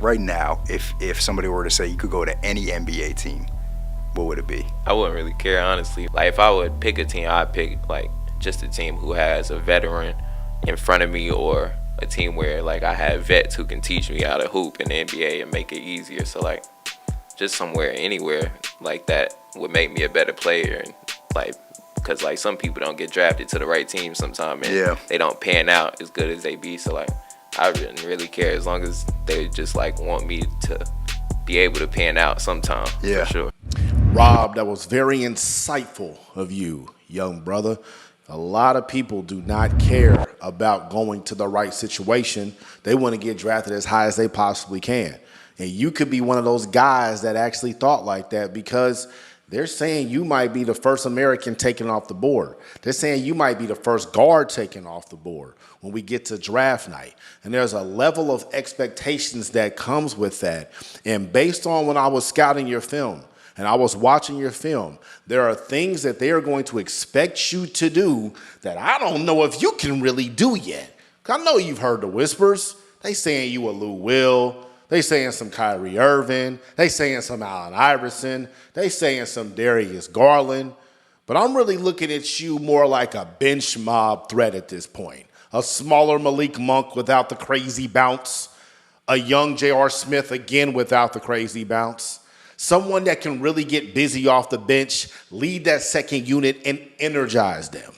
Right now, if somebody were to say you could go to any NBA team, what would it be? I wouldn't really care, honestly. Like, if I would pick a team, I'd pick, like, just a team who has a veteran in front of me, or a team where, like, I have vets who can teach me how to hoop in the NBA and make it easier. So, like, just somewhere, anywhere like that would make me a better player. And, like, because, like, some people don't get drafted to the right team sometimes, and they don't pan out as good as they be. So, like, I didn't really care as long as they just, like, want me to be able to pan out sometime, for sure. Rob, that was very insightful of you, young brother. A lot of people do not care about going to the right situation. They want to get drafted as high as they possibly can. And you could be one of those guys that actually thought like that, because they're saying you might be the first American taken off the board. They're saying you might be the first guard taken off the board when we get to draft night. And there's a level of expectations that comes with that. And based on when I was scouting your film and I was watching your film, there are things that they are going to expect you to do that I don't know if you can really do yet. I know you've heard the whispers. They saying you a Lou Will. They saying some Kyrie Irving. They saying some Allen Iverson. They saying some Darius Garland. But I'm really looking at you more like a bench mob threat at this point. A smaller Malik Monk without the crazy bounce. A young J.R. Smith again without the crazy bounce. Someone that can really get busy off the bench, lead that second unit, and energize them.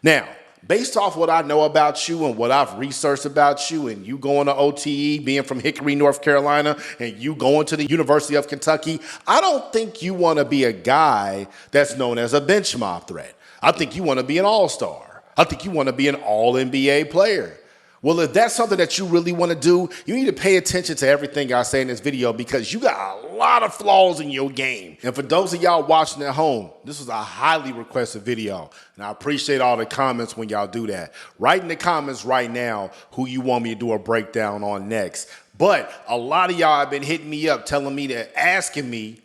Now, based off what I know about you and what I've researched about you, and you going to OTE, being from Hickory, North Carolina, and you going to the University of Kentucky, I don't think you want to be a guy that's known as a bench mob threat. I think you want to be an all-star. I think you want to be an all-NBA player. Well, if that's something that you really want to do, you need to pay attention to everything I say in this video, because you got a lot of flaws in your game. And for those of y'all watching at home, this was a highly requested video, and I appreciate all the comments when y'all do that. Write in the comments right now who you want me to do a breakdown on next. But a lot of y'all have been hitting me up, telling me that, asking me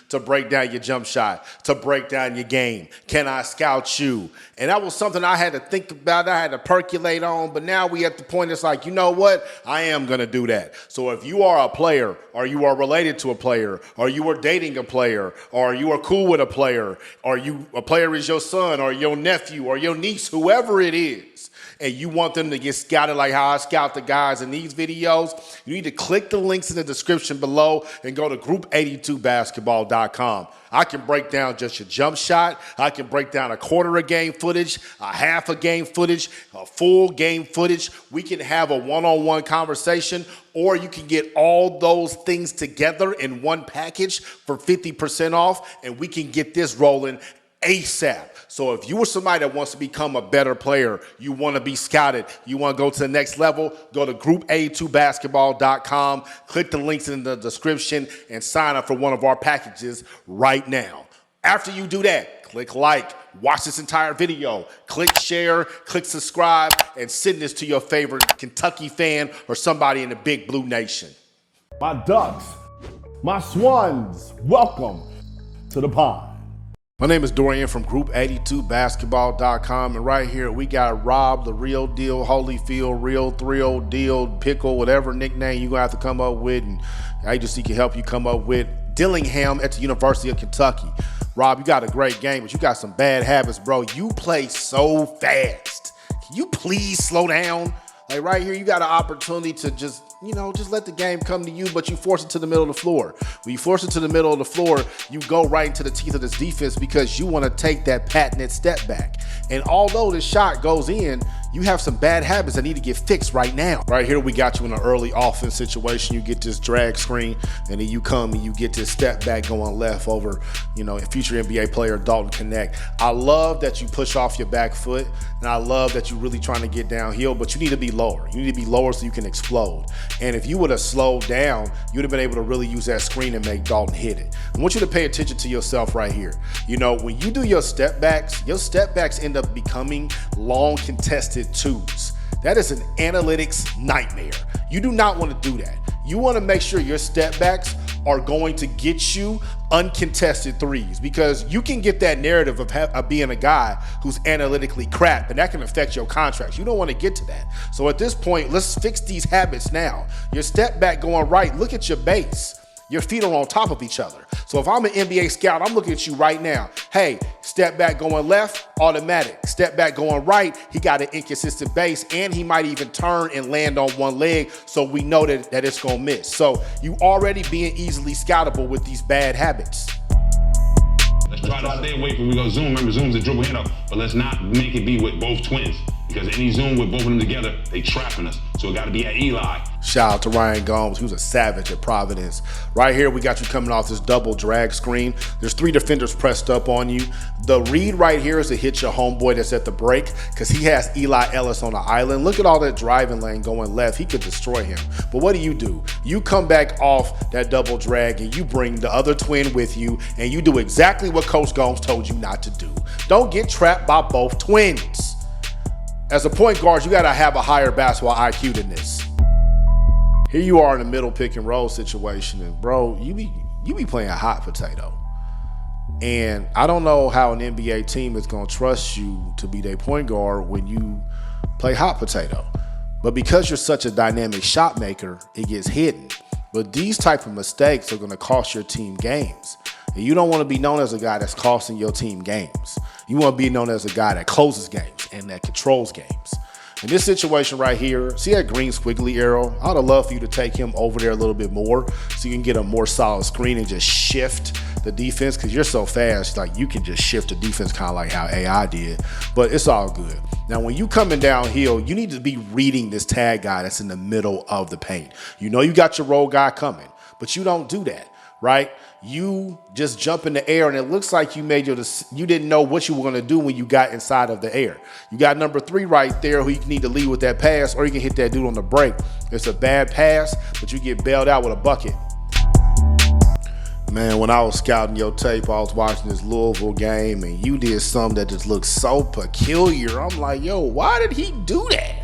to break down your jump shot, to break down your game. Can I scout you? And that was something I had to think about, I had to percolate on, but now we at the point it's like, you know what? I am gonna do that. So if you are a player, or you are related to a player, or you are dating a player, or you are cool with a player, or a player is your son, or your nephew, or your niece, whoever it is, and you want them to get scouted like how I scout the guys in these videos, you need to click the links in the description below and go to group82basketball.com. I can break down just your jump shot. I can break down a quarter of game footage, a half a game footage, a full game footage. We can have a one-on-one conversation, or you can get all those things together in one package for 50% off, and we can get this rolling ASAP. So if you are somebody that wants to become a better player, you want to be scouted, you want to go to the next level, go to group82basketball.com, click the links in the description, and sign up for one of our packages right now. After you do that, click like, watch this entire video, click share, click subscribe, and send this to your favorite Kentucky fan or somebody in the Big Blue Nation. My Ducks, my Swans, welcome to the pond. My name is Dorian from Group82basketball.com, and right here we got Rob, the real deal, Holyfield, real thrill, deal, pickle, whatever nickname you're going to have to come up with, and agency can help you come up with, Dillingham at the University of Kentucky. Rob, you got a great game, but you got some bad habits, bro. You play so fast. Can you please slow down? Like right here, you got an opportunity to just let the game come to you, but you force it to the middle of the floor. When you force it to the middle of the floor, you go right into the teeth of this defense because you want to take that patented step back. And although this shot goes in, you have some bad habits that need to get fixed right now. Right here, we got you in an early offense situation. You get this drag screen, and then you come and you get this step back going left over, future NBA player Dalton Connect. I love that you push off your back foot, and I love that you're really trying to get downhill, but you need to be lower. You need to be lower so you can explode. And if you would have slowed down, you would have been able to really use that screen and make Dalton hit it. I want you to pay attention to yourself right here. When you do your step backs end up becoming long contested twos. That is an analytics nightmare. You do not want to do that. You want to make sure your step backs are going to get you uncontested threes, because you can get that narrative of being a guy who's analytically crap, and that can affect your contracts. You don't want to get to that. So at this point, let's fix these habits now. Your step back going right, look at your base. Your feet are on top of each other. So if I'm an NBA scout, I'm looking at you right now. Hey, step back going left, automatic. Step back going right, he got an inconsistent base, and he might even turn and land on one leg, so we know that it's gonna miss. So you already being easily scoutable with these bad habits. Let's try to stay away from, we go zoom. Remember, zoom's a dribble handoff, but let's not make it be with both twins, because any zoom with both of them together, they trapping us. So it got to be at Eli. Shout out to Ryan Gomes. He was a savage at Providence. Right here, we got you coming off this double drag screen. There's 3 defenders pressed up on you. The read right here is to hit your homeboy that's at the break, because he has Eli Ellis on the island. Look at all that driving lane going left. He could destroy him. But what do? You come back off that double drag and you bring the other twin with you, and you do exactly what Coach Gomes told you not to do. Don't get trapped by both twins. As a point guard, you got to have a higher basketball IQ than this. Here you are in a middle pick and roll situation, and bro, you be playing hot potato. And I don't know how an NBA team is going to trust you to be their point guard when you play hot potato. But because you're such a dynamic shot maker, it gets hidden. But these type of mistakes are going to cost your team games. And you don't want to be known as a guy that's costing your team games. You want to be known as a guy that closes games and that controls games. In this situation right here, see that green squiggly arrow? I would love for you to take him over there a little bit more so you can get a more solid screen and just shift the defense, because you're so fast, like you can just shift the defense kind of like how AI did, but it's all good. Now, when you coming downhill, you need to be reading this tag guy that's in the middle of the paint. You know you got your roll guy coming, but you don't do that, right? You just jump in the air, and it looks like you didn't know what you were going to do when you got inside of the air. You got number 3 right there who you need to lead with that pass, or you can hit that dude on the break. It's a bad pass, but you get bailed out with a bucket. Man, when I was scouting your tape, I was watching this Louisville game, and you did something that just looked so peculiar. I'm like, yo, why did he do that?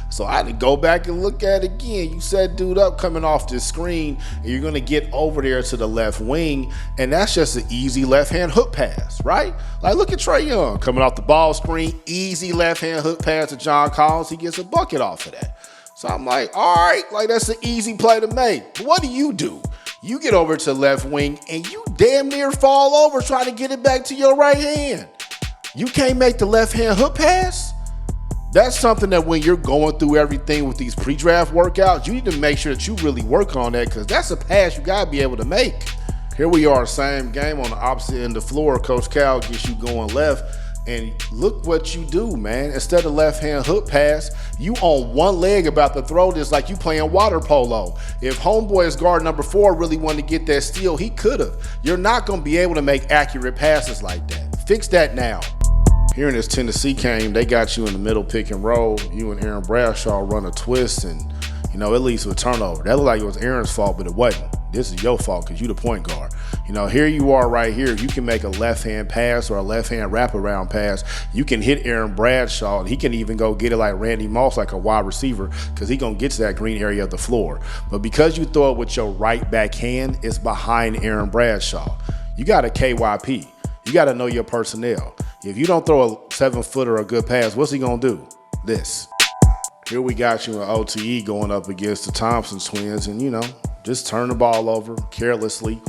So I had to go back and look at it again. You set dude up coming off this screen, and you're going to get over there to the left wing, and that's just an easy left-hand hook pass, right? Like, look at Trae Young coming off the ball screen, easy left-hand hook pass to John Collins. He gets a bucket off of that. So I'm like, all right, like that's an easy play to make. But what do? You get over to left wing, and you damn near fall over trying to get it back to your right hand. You can't make the left-hand hook pass? That's something that when you're going through everything with these pre-draft workouts, you need to make sure that you really work on that, because that's a pass you got to be able to make. Here we are, same game on the opposite end of the floor. Coach Cal gets you going left, and look what you do, man. Instead of left-hand hook pass, you on one leg about to throw this like you playing water polo. If homeboy's guard number 4 really wanted to get that steal, he could have. You're not going to be able to make accurate passes like that. Fix that now. Here in this Tennessee game, they got you in the middle pick and roll. You and Aaron Bradshaw run a twist, and it leads to a turnover. That looked like it was Aaron's fault, but it wasn't. This is your fault because you the point guard. Here you are right here. You can make a left-hand pass or a left-hand wraparound pass. You can hit Aaron Bradshaw, and he can even go get it like Randy Moss, like a wide receiver, because he going to get to that green area of the floor. But because you throw it with your right backhand, it's behind Aaron Bradshaw. You got a KYP. You got to know your personnel. If you don't throw a 7-footer a good pass, what's he going to do? This. Here we got you in OTE going up against the Thompson twins, and, just turn the ball over carelessly.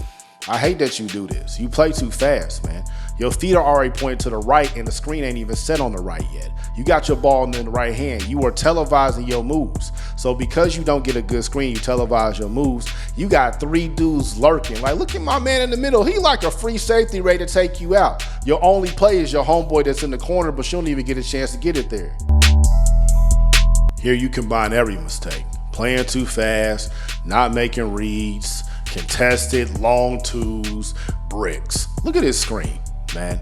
I hate that you do this. You play too fast, man. Your feet are already pointed to the right, and the screen ain't even set on the right yet. You got your ball in the right hand. You are televising your moves. So because you don't get a good screen, you televise your moves. You got 3 dudes lurking. Like, look at my man in the middle. He like a free safety ready to take you out. Your only play is your homeboy that's in the corner, but you don't even get a chance to get it there. Here you combine every mistake. Playing too fast, not making reads, contested, long twos, bricks. Look at this screen, man.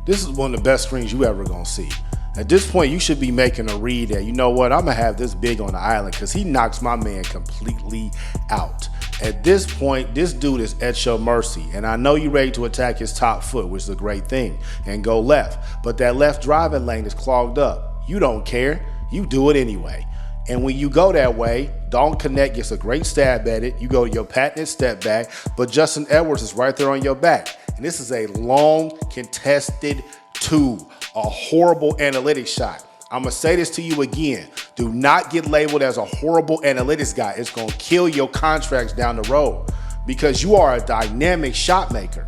This is one of the best screens you ever gonna see. At this point, you should be making a read that, I'm gonna have this big on the island, because he knocks my man completely out. At this point, this dude is at your mercy, and I know you're ready to attack his top foot, which is a great thing, and go left. But that left driving lane is clogged up. You don't care. You do it anyway. And when you go that way, Don't Connect gets a great stab at it. You go to your patented step back, but Justin Edwards is right there on your back. And this is a long, contested two, a horrible analytics shot. I'm gonna say this to you again. Do not get labeled as a horrible analytics guy. It's gonna kill your contracts down the road because you are a dynamic shot maker.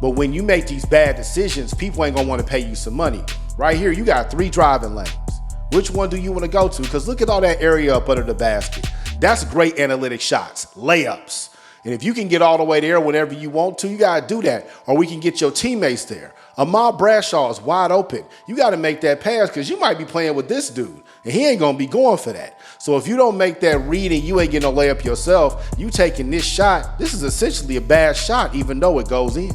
But when you make these bad decisions, people ain't gonna wanna pay you some money. Right here, you got 3 driving lanes. Which one do you wanna go to? Because look at all that area up under the basket. That's great analytic shots, layups. And if you can get all the way there whenever you want to, you gotta do that. Or we can get your teammates there. Ahmad Bradshaw is wide open. You gotta make that pass because you might be playing with this dude and he ain't gonna be going for that. So if you don't make that read and you ain't getting no layup yourself, you taking this shot, this is essentially a bad shot even though it goes in.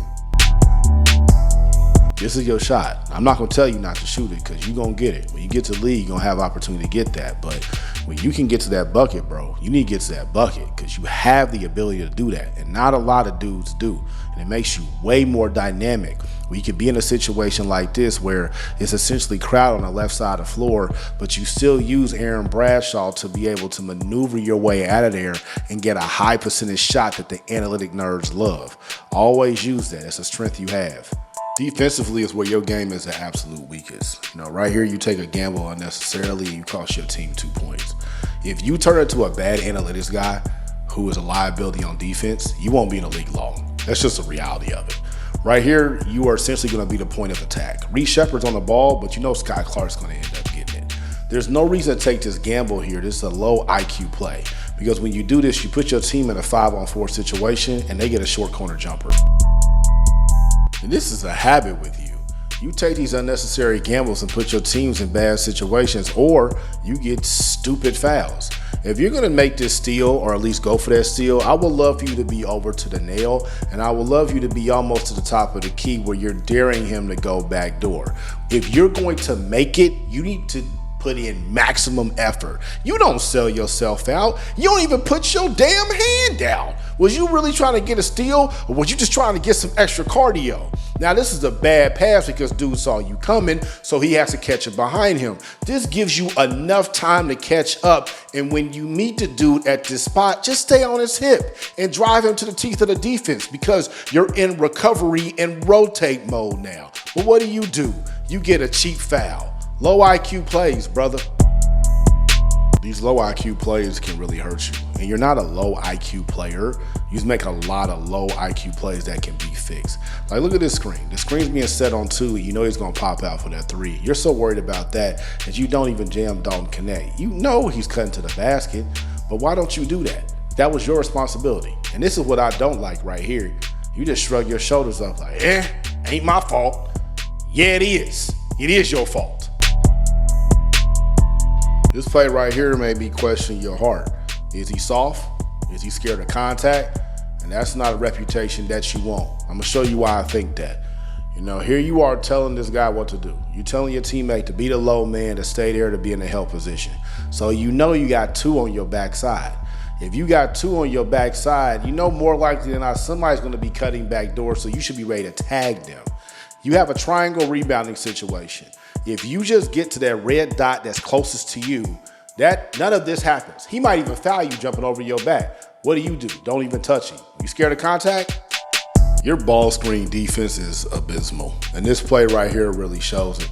This is your shot. I'm not gonna tell you not to shoot it because you're gonna get it. When you get to the league, you're gonna have opportunity to get that. But when you can get to that bucket, bro, you need to get to that bucket because you have the ability to do that. And not a lot of dudes do. And it makes you way more dynamic. Where you can be in a situation like this where it's essentially crowded on the left side of the floor, but you still use Aaron Bradshaw to be able to maneuver your way out of there and get a high percentage shot that the analytic nerds love. Always use that. It's a strength you have. Defensively is where your game is the absolute weakest. You know, right here you take a gamble unnecessarily and you cost your team 2 points. If you turn into a bad analytics guy who is a liability on defense, you won't be in the league long. That's just the reality of it. Right here, you are essentially going to be the point of attack. Reed Shepard's on the ball, but you know Scott Clark's going to end up getting it. There's no reason to take this gamble here. This is a low IQ play because when you do this, you put your team in a 5-on-4 situation and they get a short corner jumper. And this is a habit with you. You take these unnecessary gambles and put your teams in bad situations, or you get stupid fouls. If you're gonna make this steal, or at least go for that steal, I would love for you to be over to the nail, and I would love you to be almost to the top of the key where you're daring him to go back door. If you're going to make it, you need to put in maximum effort. You don't sell yourself out. You don't even put your damn hand down. Was you really trying to get a steal, or was you just trying to get some extra cardio? Now this is a bad pass because dude saw you coming, so he has to catch it behind him. This gives you enough time to catch up, and when you meet the dude at this spot, just stay on his hip and drive him to the teeth of the defense because you're in recovery and rotate mode now. But what do? You get a cheap foul. Low IQ plays, brother. These low IQ plays can really hurt you. And you're not a low IQ player. You just make a lot of low IQ plays that can be fixed. Like, look at this screen. The screen's being set on 2. You know he's going to pop out for that 3. You're so worried about that you don't even jam Don't Connect. You know he's cutting to the basket, but why don't you do that? That was your responsibility. And this is what I don't like right here. You just shrug your shoulders up like, ain't my fault. Yeah, it is. It is your fault. This play right here made me question your heart. Is he soft? Is he scared of contact? And that's not a reputation that you want. I'm gonna show you why I think that. You know, here you are telling this guy what to do. You're telling your teammate to be the low man, to stay there, to be in the help position. So you know you got 2 on your backside. If you got 2 on your backside, you know more likely than not somebody's gonna be cutting back doors, so you should be ready to tag them. You have a triangle rebounding situation. If you just get to that red dot that's closest to you, none of this happens. He might even foul you jumping over your back. What do? Don't even touch him. You scared of contact? Your ball screen defense is abysmal. And this play right here really shows it.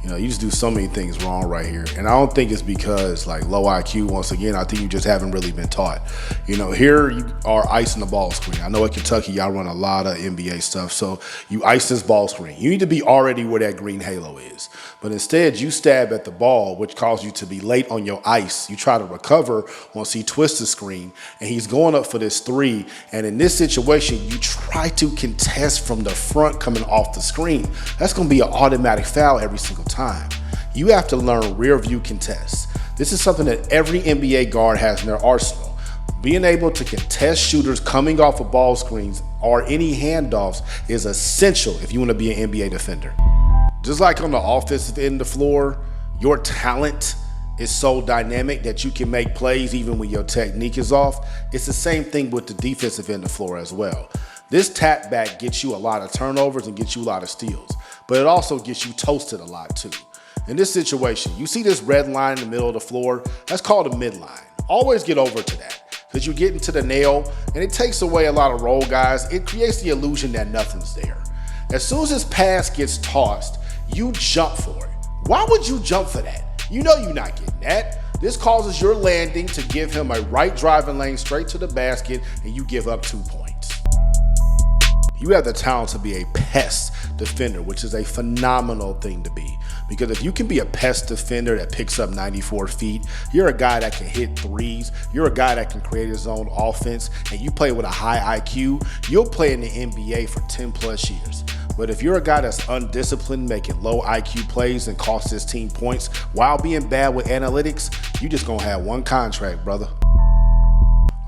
You know, you just do so many things wrong right here. And I don't think it's because like low IQ, once again, I think you just haven't really been taught. You know, here you are icing the ball screen. I know at Kentucky, y'all run a lot of NBA stuff. So you ice this ball screen. You need to be already where that green halo is. But instead you stab at the ball, which causes you to be late on your ice. You try to recover once he twists the screen and he's going up for this 3. And in this situation, you try to contest from the front coming off the screen. That's going to be an automatic foul every single time. You have to learn rear view contests. This is something that every NBA guard has in their arsenal. Being able to contest shooters coming off of ball screens or any handoffs is essential if you want to be an NBA defender. Just like on the offensive end of the floor, your talent is so dynamic that you can make plays even when your technique is off. It's the same thing with the defensive end of the floor as well. This tap back gets you a lot of turnovers and gets you a lot of steals, but it also gets you toasted a lot too. In this situation, you see this red line in the middle of the floor? That's called a midline. Always get over to that because you get into the nail and it takes away a lot of roll guys. It creates the illusion that nothing's there. As soon as this pass gets tossed, you jump for it. Why would you jump for that? You know you're not getting that. This causes your landing to give him a right driving lane straight to the basket and you give up 2 points. You have the talent to be a pest defender, which is a phenomenal thing to be. Because if you can be a pest defender that picks up 94 feet, you're a guy that can hit threes, you're a guy that can create his own offense, and you play with a high IQ, you'll play in the NBA for 10 plus years. But if you're a guy that's undisciplined, making low IQ plays and costs his team points while being bad with analytics, you just gonna have one contract, brother.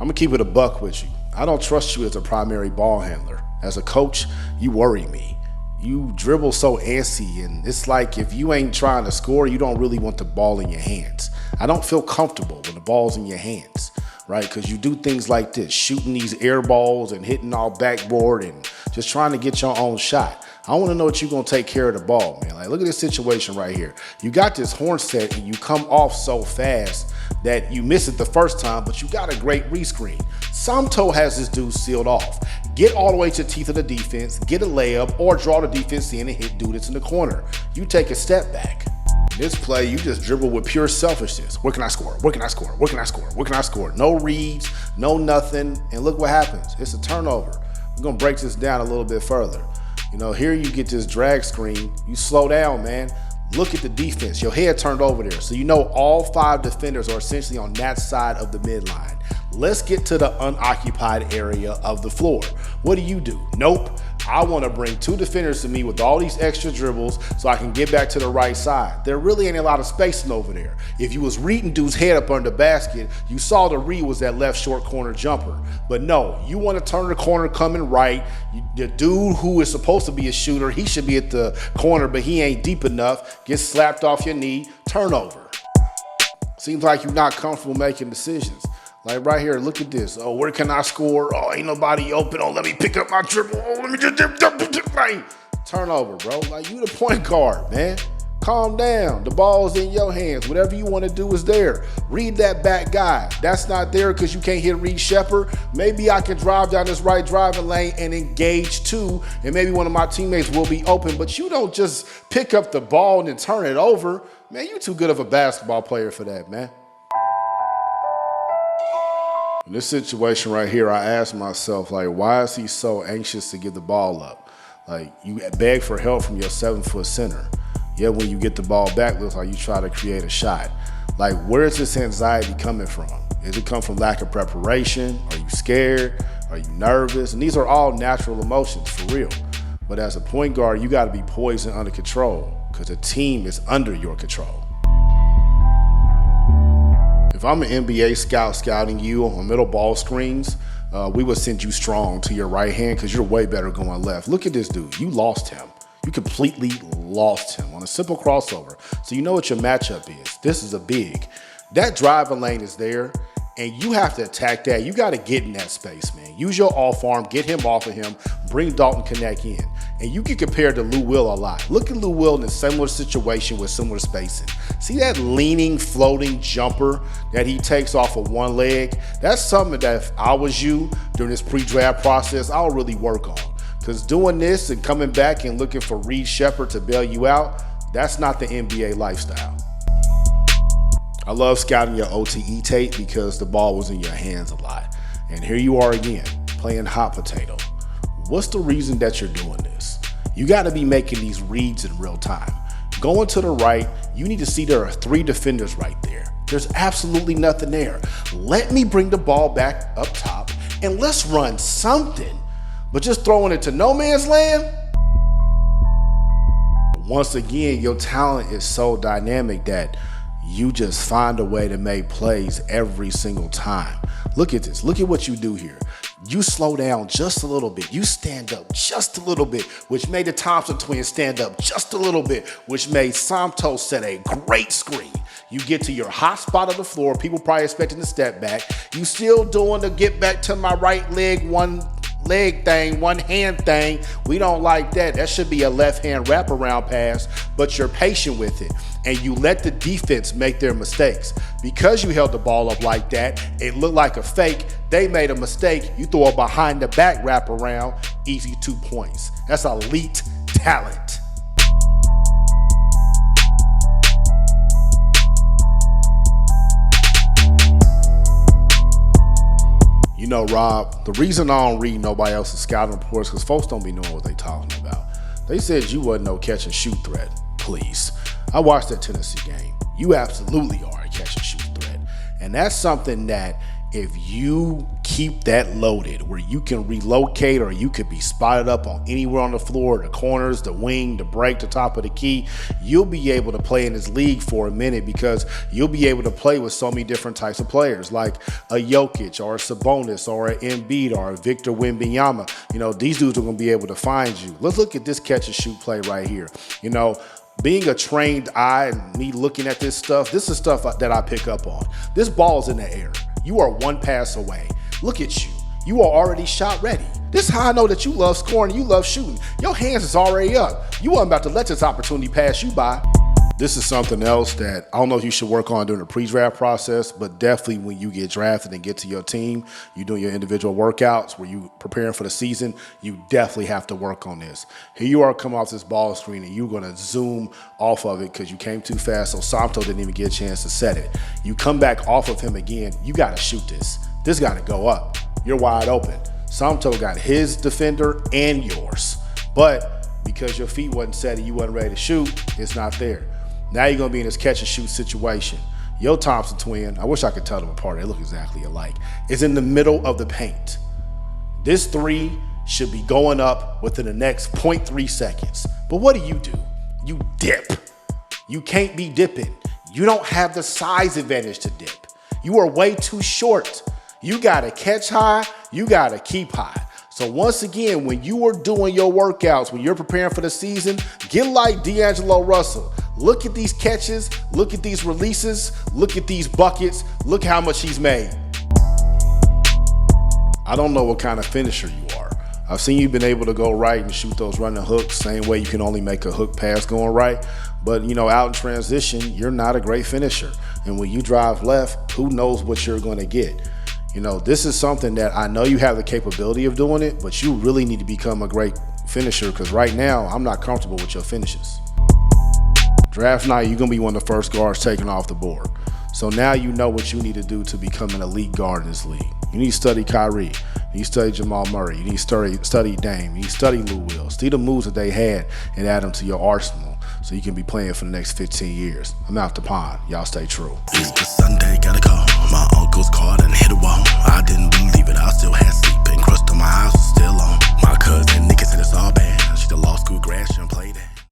I'm gonna keep it a buck with you. I don't trust you as a primary ball handler. As a coach, you worry me. You dribble so antsy, and it's like if you ain't trying to score, you don't really want the ball in your hands. I don't feel comfortable when the ball's in your hands, right? Because you do things like this, shooting these air balls and hitting all backboard and just trying to get your own shot. I want to know that you're going to take care of the ball, man. Like, look at this situation right here. You got this horn set and you come off so fast that you miss it the first time, but you got a great rescreen. Samto has this dude sealed off. Get all the way to the teeth of the defense, get a layup, or draw the defense in and hit dude that's in the corner. You take a step back. This play, you just dribble with pure selfishness. Where can I score? Where can I score? Where can I score? Where can I score? No reads, no nothing, and look what happens. It's a turnover. We're gonna break this down a little bit further. You know, here you get this drag screen. You slow down, man. Look at the defense. Your head turned over there. So you know all 5 defenders are essentially on that side of the midline. Let's get to the unoccupied area of the floor. What do? Nope. I want to bring 2 defenders to me with all these extra dribbles so I can get back to the right side. There really ain't a lot of spacing over there. If you was reading dude's head up under the basket, you saw the read was that left short corner jumper. But no, you want to turn the corner coming right. The dude who is supposed to be a shooter, he should be at the corner, but he ain't deep enough. Gets slapped off your knee, turnover. Seems like you're not comfortable making decisions. Like right here, look at this. Oh, where can I score? Oh, ain't nobody open. Oh, let me pick up my dribble. Oh, let me just like, turnover, bro. Like, you the point guard, man. Calm down. The ball's in your hands. Whatever you want to do is there. Read that back guy. That's not there because you can't hit Reed Shepard. Maybe I can drive down this right driving lane and engage 2, and maybe one of my teammates will be open. But you don't just pick up the ball and then turn it over. Man, you too good of a basketball player for that, man. In this situation right here, I asked myself, like, why is he so anxious to give the ball up? Like, you beg for help from your 7-foot center. Yet when you get the ball back, it looks like you try to create a shot. Like, where is this anxiety coming from? Does it come from lack of preparation? Are you scared? Are you nervous? And these are all natural emotions, for real. But as a point guard, you got to be poised and under control because the team is under your control. If I'm an NBA scout scouting you on middle ball screens, we would send you strong to your right hand because you're way better going left. Look at this dude. You lost him. You completely lost him on a simple crossover. So you know what your matchup is. This is a big. That driving lane is there, and you have to attack that. You got to get in that space, man. Use your off arm, get him off of him, bring Dalton Connect in. And you can compare to Lou Will a lot. Look at Lou Will in a similar situation with similar spacing. See that leaning, floating jumper that he takes off of one leg? That's something that if I was you during this pre-draft process, I'll really work on. Because doing this and coming back and looking for Reed Shepard to bail you out, that's not the NBA lifestyle. I love scouting your OTE tape because the ball was in your hands a lot. And here you are again, playing hot potato. What's the reason that you're doing this? You got to be making these reads in real time. Going to the right, you need to see there are 3 defenders right there. There's absolutely nothing there. Let me bring the ball back up top and let's run something. But just throwing it to no man's land? Once again, your talent is so dynamic that you just find a way to make plays every single time. Look at this. Look at what you do here. You slow down just a little bit. You stand up just a little bit, which made the Thompson twins stand up just a little bit, which made Samto set a great screen. You get to your hot spot of the floor. People probably expecting to step back. You still doing the get back to my right leg one leg thing, one hand thing. We don't like that. That should be a left hand wraparound pass, but you're patient with it. And you let the defense make their mistakes. Because you held the ball up like that, it looked like a fake. They made a mistake. You throw a behind the back wraparound, easy 2 points. That's elite talent. You know, Rob, the reason I don't read nobody else's scouting reports because folks don't be knowing what they talking about. They said you wasn't no catch and shoot threat. Please. I watched that Tennessee game. You absolutely are a catch and shoot threat. And that's something that if you keep that loaded where you can relocate or you could be spotted up on anywhere on the floor, the corners, the wing, the break, the top of the key, you'll be able to play in this league for a minute because you'll be able to play with so many different types of players like a Jokic or a Sabonis or an Embiid or a Victor Wembanyama. You know, these dudes are going to be able to find you. Let's look at this catch and shoot play right here. You know, being a trained eye and me looking at this is stuff that I pick up on. This ball's in the air. You are one pass away. Look at you. You are already shot ready. This is how I know that you love scoring, you love shooting. Your hands is already up. You weren't about to let this opportunity pass you by. This is something else that I don't know if you should work on during the pre-draft process, but definitely when you get drafted and get to your team, you doing your individual workouts where you preparing for the season, you definitely have to work on this. Here you are coming off this ball screen and you're going to zoom off of it because you came too fast, so Samto didn't even get a chance to set it. You come back off of him again, you got to shoot this. This got to go up. You're wide open. Samto got his defender and yours, but because your feet wasn't set and you wasn't ready to shoot, it's not there. Now you're going to be in this catch and shoot situation. Your Thompson twin, I wish I could tell them apart. They look exactly alike. Is in the middle of the paint. This three should be going up within the next 0.3 seconds. But what do? You dip. You can't be dipping. You don't have the size advantage to dip. You are way too short. You got to catch high. You got to keep high. So once again, when you are doing your workouts, when you're preparing for the season, get like D'Angelo Russell. Look at these catches, look at these releases, look at these buckets, look how much he's made. I don't know what kind of finisher you are. I've seen you been able to go right and shoot those running hooks, same way you can only make a hook pass going right. But, you know, out in transition, you're not a great finisher. And when you drive left, who knows what you're going to get. You know, this is something that I know you have the capability of doing it, but you really need to become a great finisher because right now I'm not comfortable with your finishes. Draft night, you're going to be one of the first guards taken off the board. So now you know what you need to do to become an elite guard in this league. You need to study Kyrie. You need to study Jamal Murray. You need to study Dame. You need to study Lou Will. Study the moves that they had and add them to your arsenal so you can be playing for the next 15 years. I'm out the pond. Y'all stay true. Easter Sunday, gotta call. My uncle's called and hit a wall. I didn't believe it. I still had sleep and crust on my eyes was still on. My cousin Nikki said it's all bad. She's a law school grad. She done played that.